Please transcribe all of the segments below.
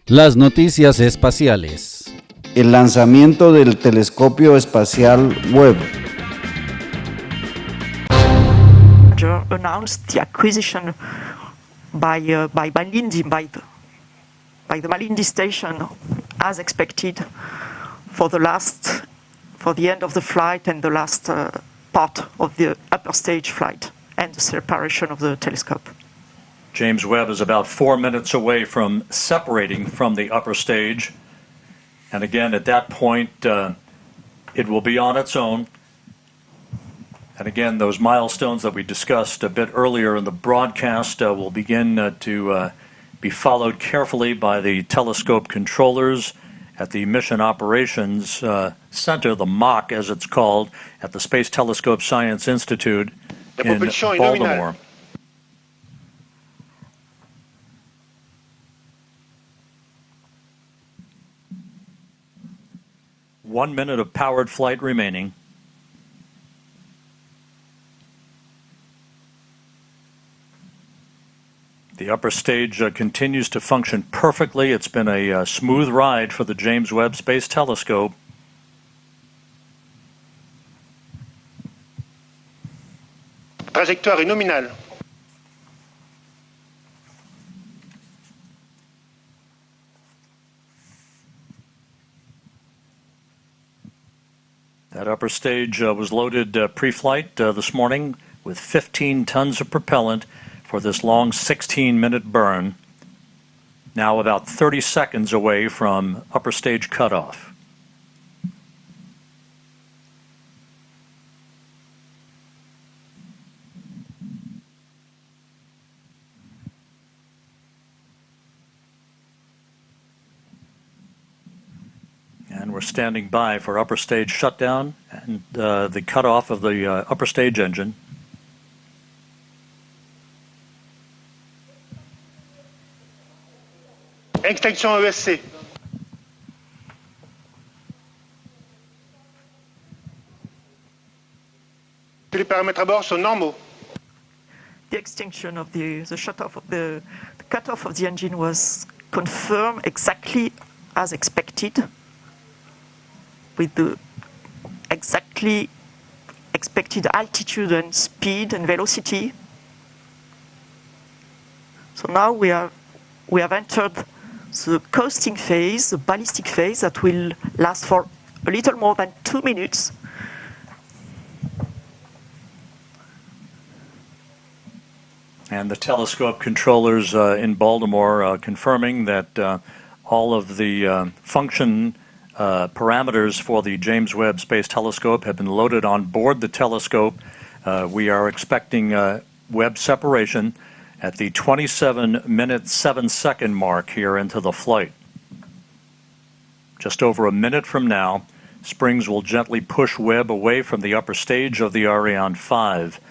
Las noticias espaciales. El lanzamiento del telescopio espacial Webb. Announced the acquisition by the Malindi station, as expected, for the end of the flight and the last part of the upper stage flight and the separation of the telescope. James Webb is about 4 minutes away from separating from the upper stage. And again, at that point, it will be on its own. And again, those milestones that we discussed a bit earlier in the broadcast will begin to be followed carefully by the telescope controllers at the Mission Operations Center, the MOC as it's called, at the Space Telescope Science Institute in Baltimore. 1 minute of powered flight remaining. The upper stage continues to function perfectly. It's been a smooth ride for the James Webb Space Telescope. Trajectoire nominale. That upper stage was loaded pre-flight this morning with 15 tons of propellant for this long 16-minute burn, now about 30 seconds away from upper stage cutoff. And we're standing by for upper stage shutdown and the cutoff of the upper stage engine. Extinction ESC. Tous les paramètres à bord sont normaux. The extinction of the shut-off of the cutoff of the engine was confirmed exactly as expected, with the exactly expected altitude and speed and velocity. So now we have entered the coasting phase, the ballistic phase, that will last for a little more than 2 minutes. And the telescope controllers in Baltimore confirming that all of the function parameters for the James Webb Space Telescope have been loaded on board the telescope. We are expecting Webb separation at the 27-minute 7-second mark here into the flight. Just over a minute from now, Springs will gently push Webb away from the upper stage of the Ariane 5.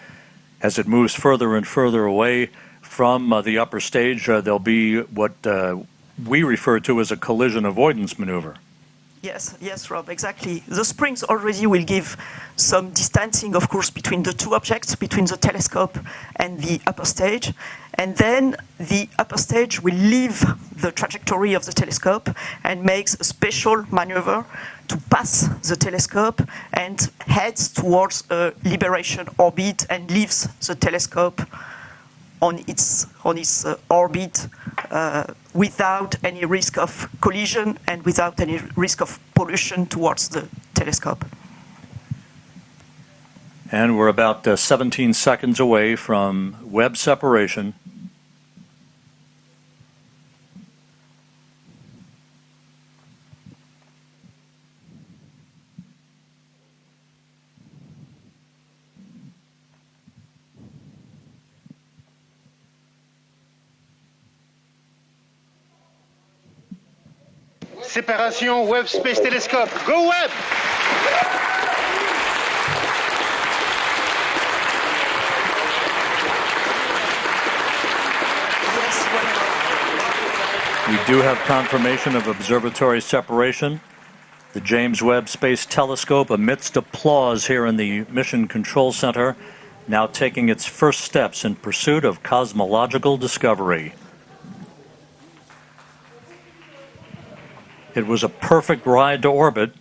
As it moves further and further away from the upper stage, there'll be what we refer to as a collision avoidance maneuver. Yes, Rob, exactly. The springs already will give some distancing, of course, between the two objects, between the telescope and the upper stage. And then the upper stage will leave the trajectory of the telescope and makes a special maneuver to pass the telescope and heads towards a liberation orbit and leaves the telescope on its orbit without any risk of collision and without any risk of pollution towards the telescope. And we're about 17 seconds away from Webb separation. Séparation Webb Space Telescope. Go Webb! We do have confirmation of observatory separation. The James Webb Space Telescope, amidst applause here in the Mission Control Center, now taking its first steps in pursuit of cosmological discovery. It was a perfect ride to orbit.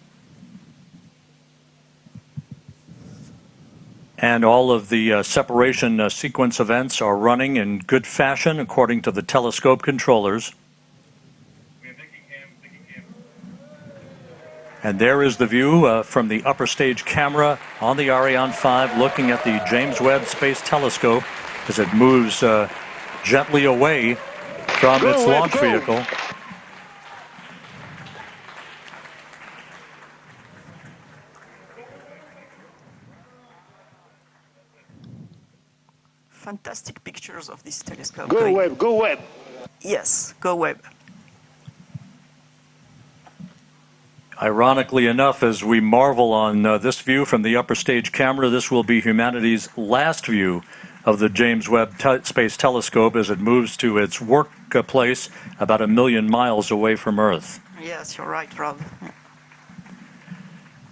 And all of the separation sequence events are running in good fashion according to the telescope controllers. And there is the view from the upper stage camera on the Ariane 5 looking at the James Webb Space Telescope as it moves gently away from its launch vehicle. Fantastic pictures of this telescope. Go Webb, go Webb. Yes, go Webb. Ironically enough, as we marvel on this view from the upper stage camera, this will be humanity's last view of the James Webb Space Telescope as it moves to its workplace about 1 million miles away from Earth. Yes, you're right, Rob.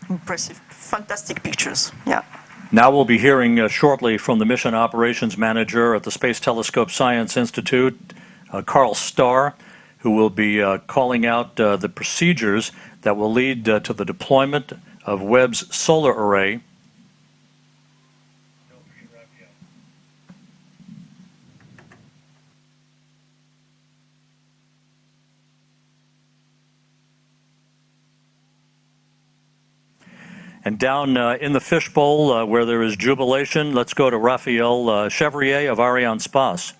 Impressive, fantastic pictures. Yeah. Now we'll be hearing shortly from the mission operations manager at the Space Telescope Science Institute, Carl Starr, who will be calling out the procedures that will lead to the deployment of Webb's solar array. And down in the fishbowl where there is jubilation, let's go to Raphael Chevrier of Arianespace.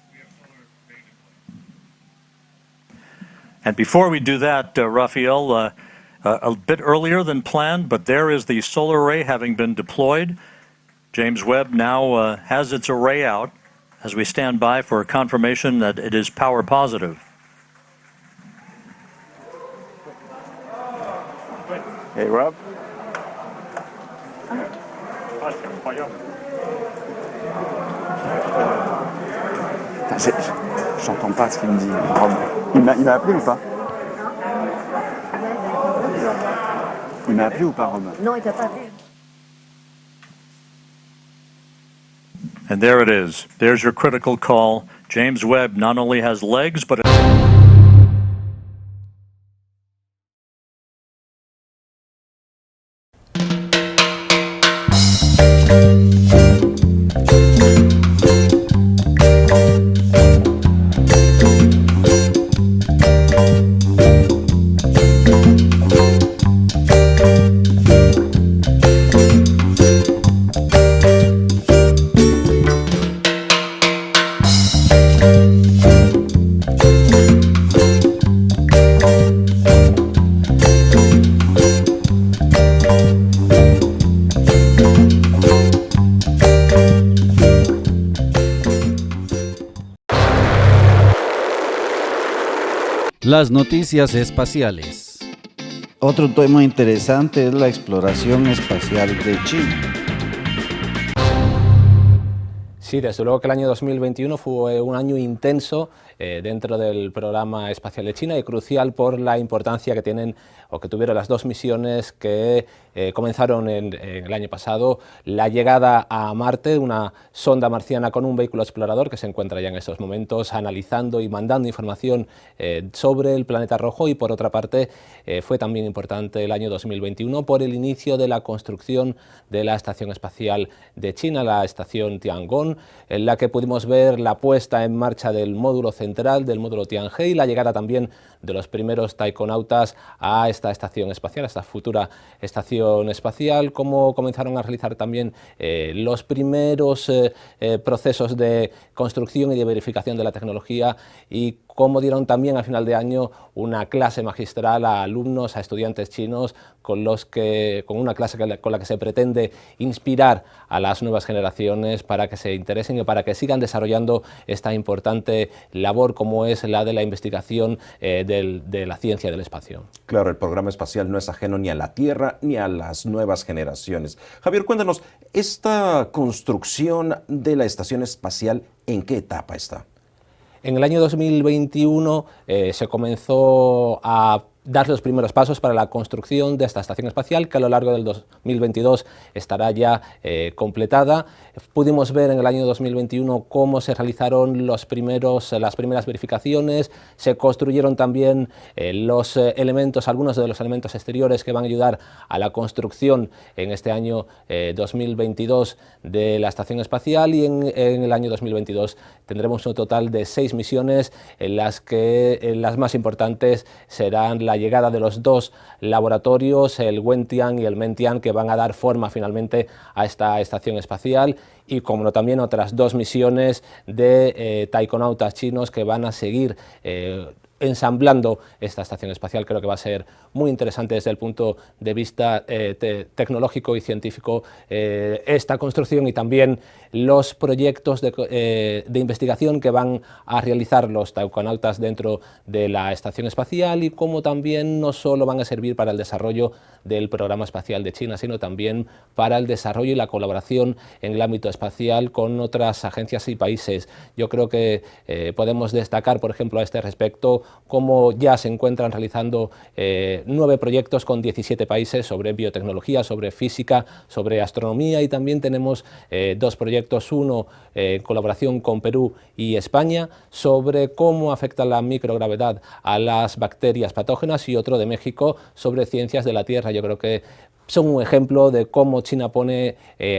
And before we do that, Raphael, a bit earlier than planned, but there is the solar array having been deployed. James Webb now has its array out as we stand by for confirmation that it is power positive. Hey, Rob. J'entends pas ce qu'il me dit, Rob. Il m'a appelé ou pas? Il m'a appelé ou pas, Rob? Non, il t'a pas appelé. And there it is. There's your critical call. James Webb not only has legs, but Las noticias espaciales. Otro tema interesante es la exploración espacial de China. Sí, desde luego que el año 2021 fue un año intenso dentro del programa espacial de China y crucial por la importancia que tienen o que tuvieron las dos misiones que comenzaron en el año pasado. La llegada a Marte, una sonda marciana con un vehículo explorador que se encuentra ya en estos momentos analizando y mandando información sobre el planeta rojo, y por otra parte fue también importante el año 2021 por el inicio de la construcción de la Estación Espacial de China, la estación Tiangong, en la que pudimos ver la puesta en marcha del módulo central, del módulo Tianhe, y la llegada también de los primeros taikonautas a esta estación espacial, a esta futura estación espacial, como comenzaron a realizar también los primeros procesos de construcción y de verificación de la tecnología, y cómo dieron también a final de año una clase magistral a alumnos, a estudiantes chinos, con una clase con la que se pretende inspirar a las nuevas generaciones para que se interesen y para que sigan desarrollando esta importante labor como es la de la investigación de la ciencia del espacio. Claro, el programa espacial no es ajeno ni a la Tierra ni a las nuevas generaciones. Javier, cuéntanos, ¿esta construcción de la estación espacial en qué etapa está? En el año 2021 se comenzó a dar los primeros pasos para la construcción de esta estación espacial, que a lo largo del 2022 estará ya completada. Pudimos ver en el año 2021 cómo se realizaron las primeras verificaciones, se construyeron también algunos de los elementos exteriores que van a ayudar a la construcción en este año 2022 de la estación espacial, y en el año 2022 tendremos un total de 6 misiones, en las que las más importantes serán la llegada de los 2 laboratorios, el Wentian y el Mentian, que van a dar forma finalmente a esta estación espacial, y como no, también otras 2 misiones de taikonautas chinos que van a seguir ensamblando esta estación espacial. Creo que va a ser muy interesante desde el punto de vista tecnológico y científico esta construcción, y también los proyectos de investigación que van a realizar los taikonautas dentro de la estación espacial, y cómo también no solo van a servir para el desarrollo del programa espacial de China, sino también para el desarrollo y la colaboración en el ámbito espacial con otras agencias y países. Yo creo que podemos destacar, por ejemplo, a este respecto, cómo ya se encuentran realizando 9 proyectos con 17 países sobre biotecnología, sobre física, sobre astronomía, y también tenemos 2 proyectos, uno en colaboración con Perú y España, sobre cómo afecta la microgravedad a las bacterias patógenas, y otro de México sobre ciencias de la tierra. Yo creo que son un ejemplo de cómo China pone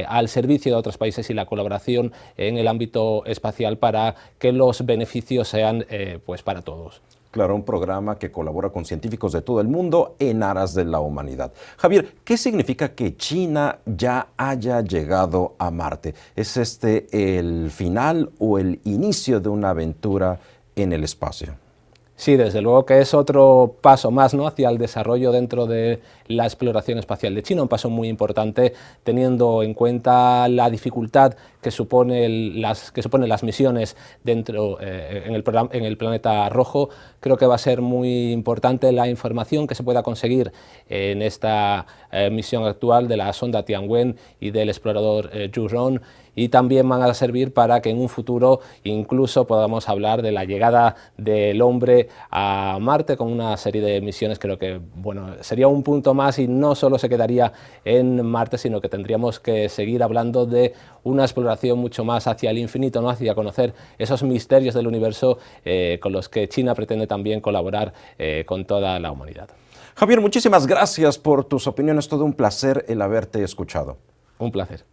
al servicio de otros países y la colaboración en el ámbito espacial para que los beneficios sean pues para todos. Claro, un programa que colabora con científicos de todo el mundo en aras de la humanidad. Javier, ¿qué significa que China ya haya llegado a Marte? ¿Es este el final o el inicio de una aventura en el espacio? Sí, desde luego que es otro paso más, ¿no?, hacia el desarrollo dentro de la exploración espacial de China, un paso muy importante teniendo en cuenta la dificultad que suponen las misiones dentro en el planeta rojo. Creo que va a ser muy importante la información que se pueda conseguir en esta misión actual de la sonda Tianwen y del explorador Zhurong, y también van a servir para que en un futuro incluso podamos hablar de la llegada del hombre a Marte con una serie de misiones. Creo que sería un punto más, y no solo se quedaría en Marte, sino que tendríamos que seguir hablando de una exploración mucho más hacia el infinito, ¿no?, hacia conocer esos misterios del universo con los que China pretende también colaborar con toda la humanidad. Javier, muchísimas gracias por tus opiniones, todo un placer el haberte escuchado. Un placer.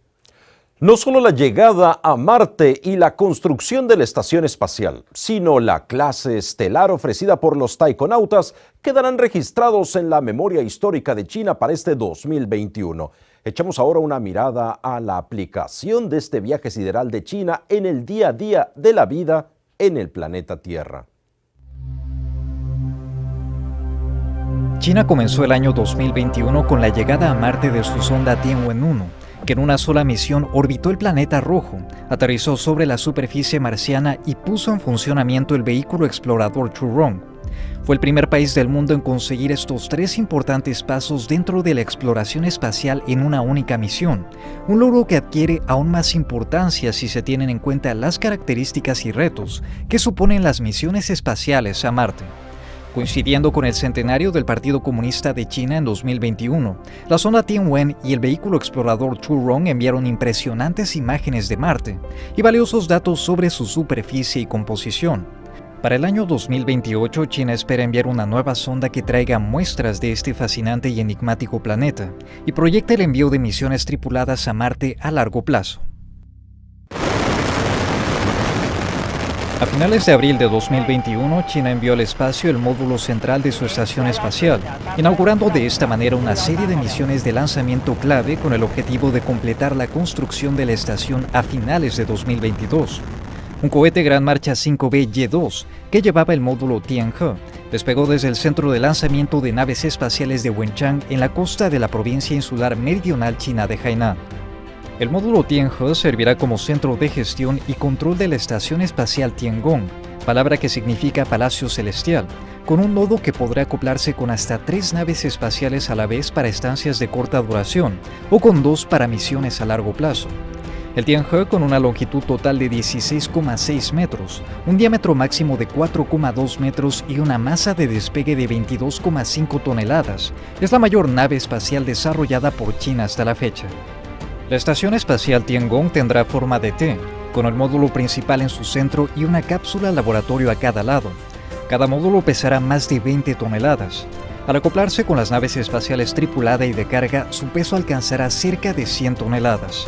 No solo la llegada a Marte y la construcción de la estación espacial, sino la clase estelar ofrecida por los taikonautas quedarán registrados en la memoria histórica de China para este 2021. Echamos ahora una mirada a la aplicación de este viaje sideral de China en el día a día de la vida en el planeta Tierra. China comenzó el año 2021 con la llegada a Marte de su sonda Tianwen-1, que en una sola misión orbitó el planeta rojo, aterrizó sobre la superficie marciana y puso en funcionamiento el vehículo explorador Zhurong. Fue el primer país del mundo en conseguir estos 3 importantes pasos dentro de la exploración espacial en una única misión, un logro que adquiere aún más importancia si se tienen en cuenta las características y retos que suponen las misiones espaciales a Marte. Coincidiendo con el centenario del Partido Comunista de China en 2021, la sonda Tianwen y el vehículo explorador Zhurong enviaron impresionantes imágenes de Marte y valiosos datos sobre su superficie y composición. Para el año 2028, China espera enviar una nueva sonda que traiga muestras de este fascinante y enigmático planeta y proyecta el envío de misiones tripuladas a Marte a largo plazo. A finales de abril de 2021, China envió al espacio el módulo central de su estación espacial, inaugurando de esta manera una serie de misiones de lanzamiento clave con el objetivo de completar la construcción de la estación a finales de 2022. Un cohete Gran Marcha 5B-Y2, que llevaba el módulo Tianhe, despegó desde el centro de lanzamiento de naves espaciales de Wenchang en la costa de la provincia insular meridional china de Hainan. El módulo Tianhe servirá como centro de gestión y control de la estación espacial Tiangong, palabra que significa Palacio Celestial, con un nodo que podrá acoplarse con hasta 3 naves espaciales a la vez para estancias de corta duración o con 2 para misiones a largo plazo. El Tianhe, con una longitud total de 16,6 metros, un diámetro máximo de 4,2 metros y una masa de despegue de 22,5 toneladas, es la mayor nave espacial desarrollada por China hasta la fecha. La Estación Espacial Tiangong tendrá forma de T, con el módulo principal en su centro y una cápsula laboratorio a cada lado. Cada módulo pesará más de 20 toneladas. Al acoplarse con las naves espaciales tripulada y de carga, su peso alcanzará cerca de 100 toneladas.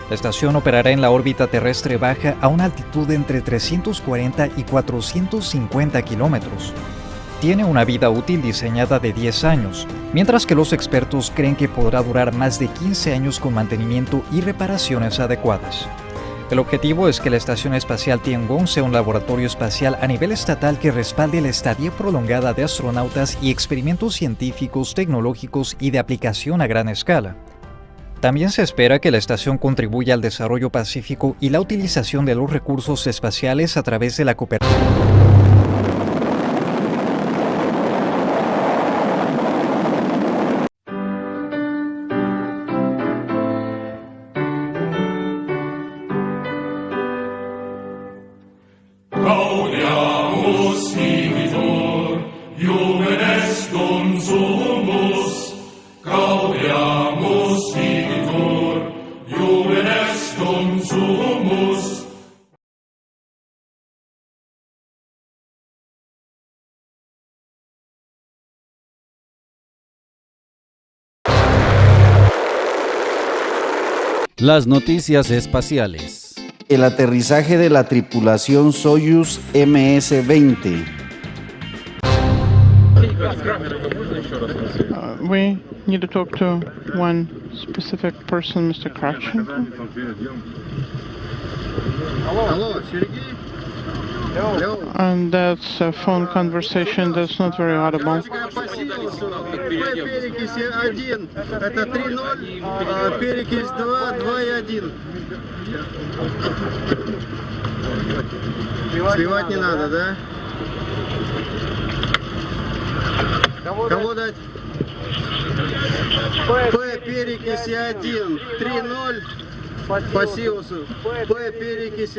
La estación operará en la órbita terrestre baja a una altitud de entre 340 y 450 kilómetros. Tiene una vida útil diseñada de 10 años, mientras que los expertos creen que podrá durar más de 15 años con mantenimiento y reparaciones adecuadas. El objetivo es que la Estación Espacial Tiangong sea un laboratorio espacial a nivel estatal que respalde la estadía prolongada de astronautas y experimentos científicos, tecnológicos y de aplicación a gran escala. También se espera que la estación contribuya al desarrollo pacífico y la utilización de los recursos espaciales a través de la cooperación. Las noticias espaciales. El aterrizaje de la tripulación Soyuz MS-20. We need to talk to one specific person, Mr. Kravchenko. Hello, Sergey? And that's a phone conversation that's not very audible. Перекись 1, это 3-0, перекись 2, 2-1. Сливать не надо, да? Кого дать? П, перекись 1, 3-0 по Сиусу. П, перекись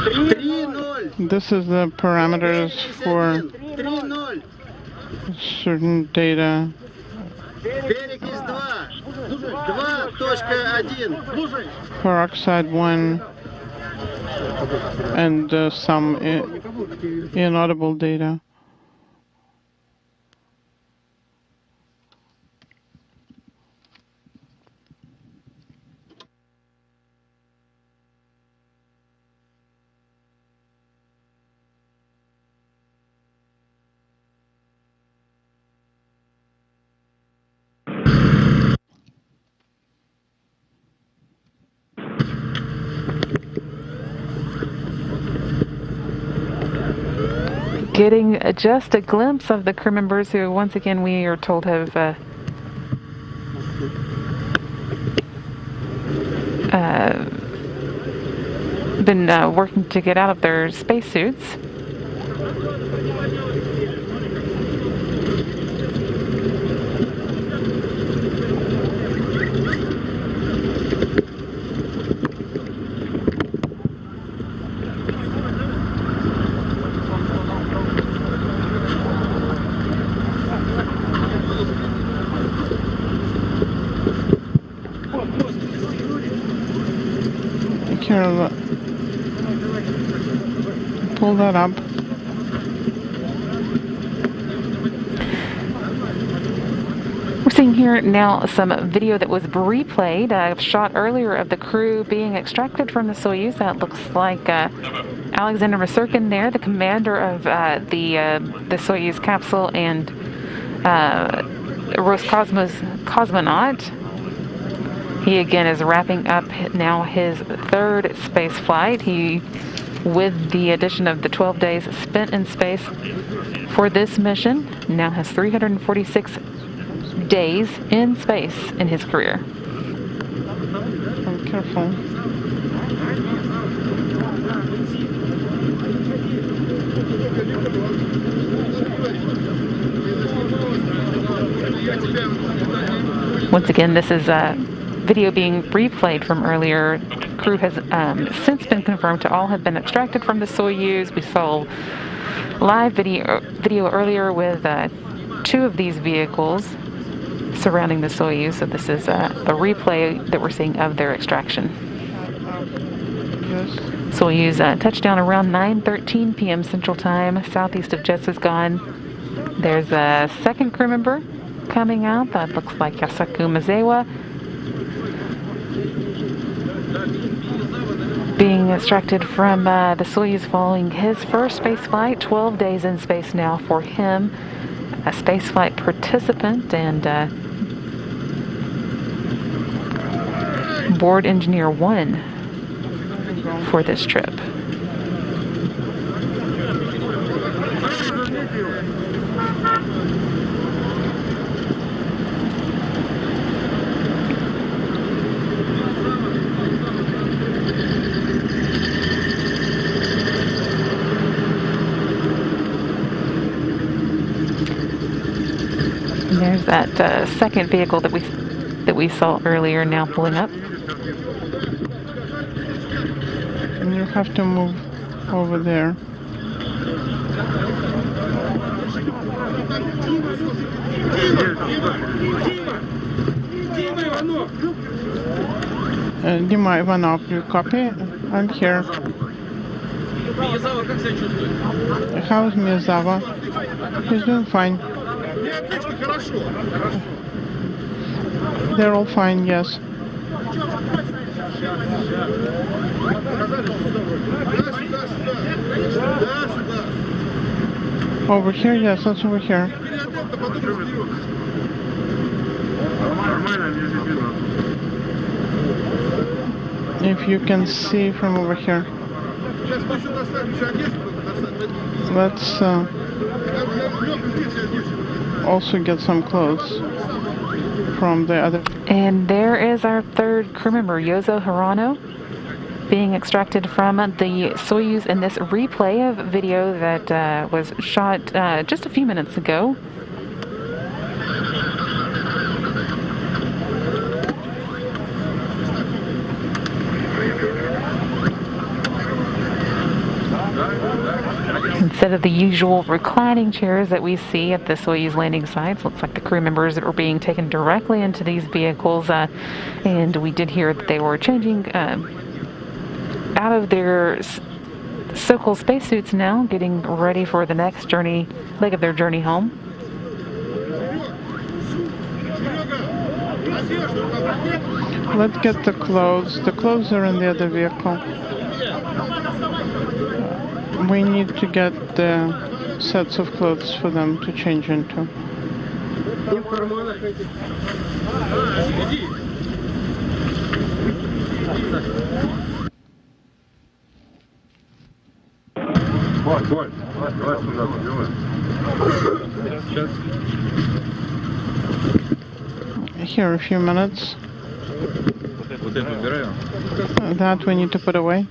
3-0. This is the parameters for 3-0. certain data. Перекись 2, 2.1. Peroxide 1 and some inaudible data. Getting just a glimpse of the crew members who, once again, we are told have been working to get out of their spacesuits. Here, pull that up. We're seeing here now some video that was replayed, shot earlier of the crew being extracted from the Soyuz. That looks like Alexander Masurkin there, the commander of the Soyuz capsule, and Roscosmos cosmonaut. He again is wrapping up now his third space flight. He, with the addition of the 12 days spent in space for this mission, now has 346 days in space in his career. Oh, careful. Once again, this is video being replayed from earlier. Crew has since been confirmed to all have been extracted from the Soyuz. We saw live video earlier with 2 of these vehicles surrounding the Soyuz. So this is a replay that we're seeing of their extraction. Soyuz touchdown around 9:13 p.m. Central Time, southeast of Jesezgan. There's a second crew member coming out. That looks like Yasaku Mazewa, being extracted from the Soyuz following his first space flight. 12 days in space now for him, a spaceflight participant and board engineer 1 for this trip. And there's that second vehicle that we saw earlier now pulling up. And you have to move over there. Dima Ivanov, you copy? I'm here. How's Miyazawa? He's doing fine. They're all fine, yes. Over here, yes, that's over here. If you can see from over here. Let's also get some clothes from the other. And there is our third crew member, Yozo Hirano, being extracted from the Soyuz in this replay of video that was shot just a few minutes ago. Instead of the usual reclining chairs that we see at the Soyuz landing sites, looks like the crew members are being taken directly into these vehicles, and we did hear that they were changing out of their so-called spacesuits now, getting ready for the next leg of their journey home. Let's get the clothes. The clothes are in the other vehicle. We need to get the sets of clothes for them to change into. Here, a few minutes. That we need to put away.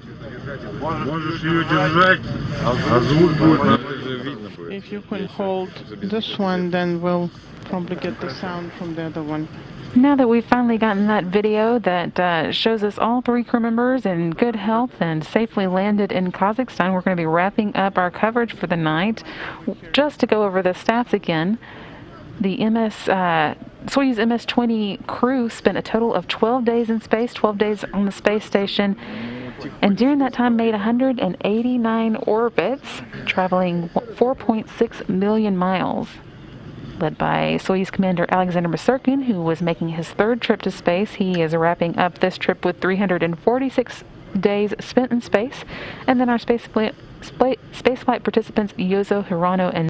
If you can hold this one, then we'll probably get the sound from the other one. Now that we've finally gotten that video that shows us all 3 crew members in good health and safely landed in Kazakhstan, we're going to be wrapping up our coverage for the night. Just to go over the stats again, the Soyuz MS-20 crew spent a total of 12 days in space, 12 days on the space station, and during that time made 189 orbits, traveling 4.6 million miles. Led by Soyuz Commander Alexander Masyrkin, who was making his 3rd trip to space. He is wrapping up this trip with 346 days spent in space. And then our spaceflight participants Yozo Hirano and